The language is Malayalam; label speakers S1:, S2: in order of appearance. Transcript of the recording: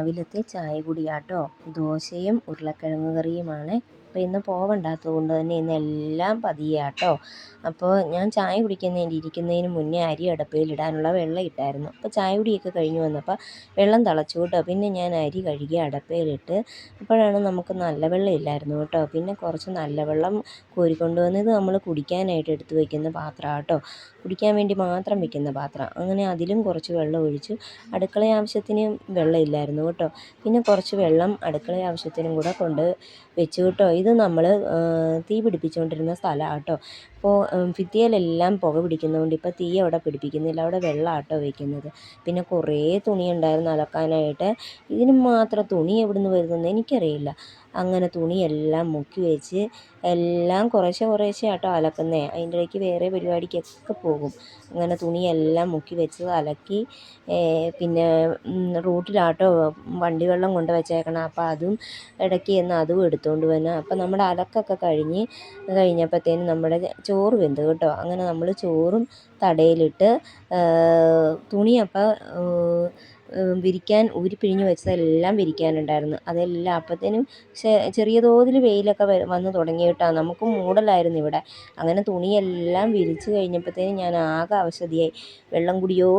S1: രാവിലത്തെ ചായ കുടിയാട്ടോ. ദോശയും ഉരുളക്കിഴങ്ങ് കറിയുമാണ്. അപ്പോൾ ഇന്ന് പോവണ്ടാത്തത് കൊണ്ട് തന്നെ ഇന്നെല്ലാം പതിയാട്ടോ. അപ്പോൾ ഞാൻ ചായ ഇരിക്കുന്നതിന് മുന്നേ അരി അടുപ്പയിലിടാനുള്ള വെള്ളം ഇട്ടായിരുന്നു. അപ്പോൾ ചായ കുടിയൊക്കെ കഴിഞ്ഞ് വന്നപ്പോൾ വെള്ളം തിളച്ചു കേട്ടോ. പിന്നെ ഞാൻ അരി കഴുകി അടുപ്പയിലിട്ട് അപ്പോഴാണ് നമുക്ക് നല്ല വെള്ളം ഇല്ലായിരുന്നു കേട്ടോ. പിന്നെ കുറച്ച് നല്ല വെള്ളം കോരിക്കൊണ്ടുവന്ന് ഇത് നമ്മൾ കുടിക്കാനായിട്ട് എടുത്ത് വയ്ക്കുന്ന പാത്രം കേട്ടോ. കുടിക്കാൻ വേണ്ടി മാത്രം വയ്ക്കുന്ന പാത്രം. അങ്ങനെ അതിലും കുറച്ച് വെള്ളം ഒഴിച്ച് അടുക്കള ആവശ്യത്തിന് വെള്ളം ഇല്ലായിരുന്നു കേട്ടോ. പിന്നെ കുറച്ച് വെള്ളം അടുക്കള ആവശ്യത്തിനും കൂടെ കൊണ്ട് വെച്ചു കേട്ടോ. ഇത് നമ്മൾ തീ പിടിപ്പിച്ചുകൊണ്ടിരുന്ന സ്ഥലമാണ് കേട്ടോ. അപ്പോൾ ഭിത്തിയിലെല്ലാം പുക പിടിക്കുന്നതുകൊണ്ട് ഇപ്പോൾ തീ അവിടെ പിടിപ്പിക്കുന്നില്ല, അവിടെ വെള്ളമാട്ടോ വയ്ക്കുന്നത്. പിന്നെ കുറേ തുണി ഉണ്ടായിരുന്നു അലക്കാനായിട്ട്. ഇതിന് മാത്രം തുണി എവിടുന്ന് വരുന്നതെന്ന് എനിക്കറിയില്ല. അങ്ങനെ തുണിയെല്ലാം മുക്കി വെച്ച് എല്ലാം കുറേശ്ശെ ആട്ടോ അലക്കുന്നേ. അതിൻ്റെ ഇടയ്ക്ക് വേറെ പരിപാടിക്കൊക്കെ പോകും. അങ്ങനെ തുണിയെല്ലാം മുക്കി വെച്ച് അലക്കി. പിന്നെ റൂട്ടിലാട്ടോ വണ്ടി വെള്ളം കൊണ്ട് വെച്ചേക്കണം. അപ്പോൾ അതും ഇടയ്ക്ക് ചെന്ന് അതും എടുത്തുകൊണ്ട് വന്ന്. അപ്പോൾ നമ്മുടെ അലക്കൊക്കെ കഴിഞ്ഞപ്പോഴത്തേനും നമ്മുടെ ചോറ് വെന്ത് കേട്ടോ. അങ്ങനെ നമ്മൾ ചോറും തടയിലിട്ട് തുണി അപ്പോൾ വിരിക്കാൻ ഊരിപ്പിഴിഞ്ഞ് വെച്ചതെല്ലാം വിരിക്കാനുണ്ടായിരുന്നു. അതെല്ലാം അപ്പോഴത്തേനും ചെറിയ തോതിൽ വെയിലൊക്കെ വന്ന് തുടങ്ങി കേട്ടോ. നമുക്കും മൂടലായിരുന്നു ഇവിടെ. അങ്ങനെ തുണിയെല്ലാം വിരിച്ച് കഴിഞ്ഞപ്പോഴത്തേനും ഞാൻ ആകെ അവശതയായി. വെള്ളം കുടിയോ